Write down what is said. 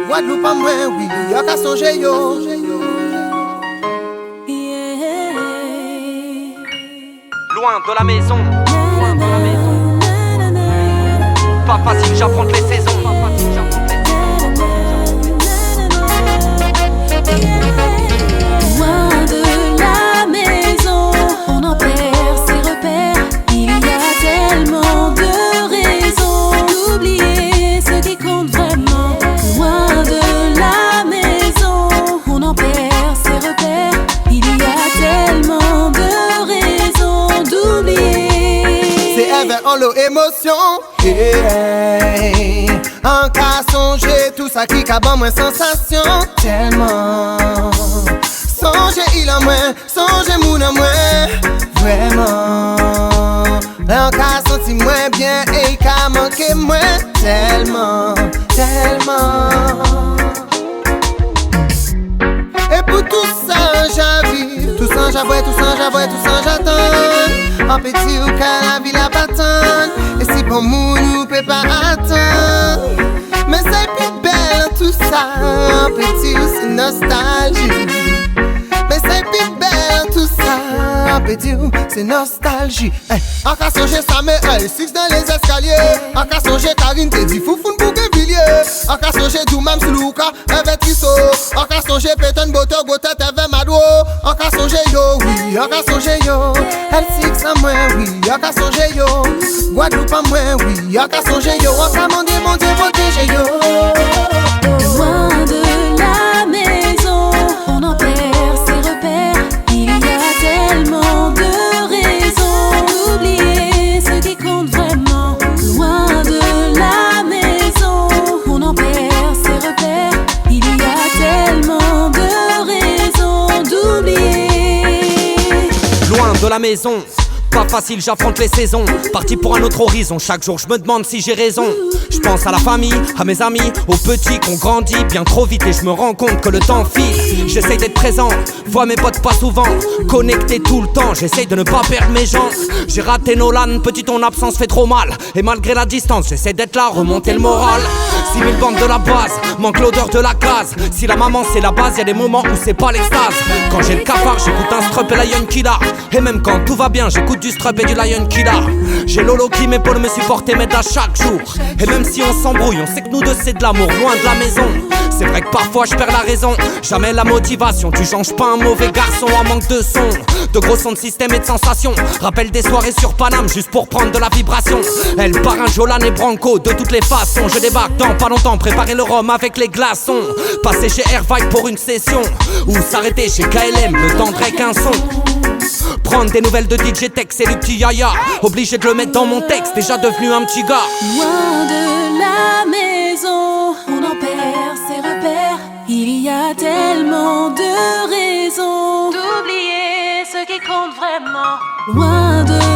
Guadeloupe en moi, oui, y'a qu'à songer yo. Loin de la maison, loin de la maison. Pas facile, j'affronte les saisons. Loin de la maison, on en perd ses repères. Il y a tellement de raisons d'oublier ce qui compte vraiment. Loin de la maison, on en perd ses repères. Il y a tellement de raisons d'oublier. C'est ever en l'eau émotion. Hey, en cas songer tout ça qui cabe en moins sensation. Tellement songer il en moins, songer moun en moins. Vraiment en cas senti moins bien et il ka manqué moins. Tellement, tellement. Et pour tout ça j'avive, tout ça j'avoue, tout ça j'avoue, tout ça j'attends. En petit ou qu'à la vie la bâtonne. Et si pour moi nous peut pas attendre. Mais c'est plus belle tout ça. En petit ou c'est nostalgie. Mais c'est plus belle tout ça. En petit ou c'est nostalgie. En cas songer ça me six dans les escaliers. En cas songer Karine te dit foufoune pour Villiers. En cas songer Doumam Slouka avec Trisso. En cas songer Péton Boto Gotet avec Madou. En cas songer yo, oui, en cas songer yo. Elle six à moi, oui, en cas songer yo. Guadeloupe à moi, oui, en cas songer yo. En cas mon Dieu, protégez yo. Loin de la maison, on en perd ses repères. Il y a tellement de raisons d'oublier ce qui compte vraiment. Loin de la maison, on en perd ses repères. Il y a tellement de raisons d'oublier. Loin de la maison, pas facile, j'affronte les saisons. Parti pour un autre horizon, chaque jour je me demande si j'ai raison. Je pense à la famille, à mes amis, aux petits qu'on grandit bien trop vite. Et je me rends compte que le temps file. J'essaye d'être présent, vois mes potes pas souvent. Connecté tout le temps, j'essaye de ne pas perdre mes gens. J'ai raté Nolan, petit ton absence fait trop mal. Et malgré la distance, j'essaie d'être là, remonter le moral. 6000 bandes de la base, manque l'odeur de la case. Si la maman c'est la base, y'a des moments où c'est pas l'extase. Quand j'ai le cafard, j'écoute un Strup et Lion Killer. Et même quand tout va bien, j'écoute du Strup et du Lion Killer. J'ai Lolo qui m'épaule, me supporte et m'aide à chaque jour. Et même si on s'embrouille, on sait que nous deux c'est de l'amour, loin de la maison. C'est vrai que parfois je perds la raison, jamais la motivation. Tu changes pas un mauvais garçon en manque de son. De gros sons de système et de sensations. Rappelle des soirées sur Paname juste pour prendre de la vibration. Elle part un Jolan et Branco de toutes les façons. Je débarque dans pas longtemps, préparer le rhum avec les glaçons. Passer chez Airvibe pour une session. Ou s'arrêter chez KLM, le temps de un son. Prendre des nouvelles de DJ Tex et du petit Yaya. Obligé de le mettre dans mon texte, déjà devenu un petit gars. Loin de la maison, on en perd ses repères. Il y a tellement de raisons d'oublier ce qui compte vraiment. Loin de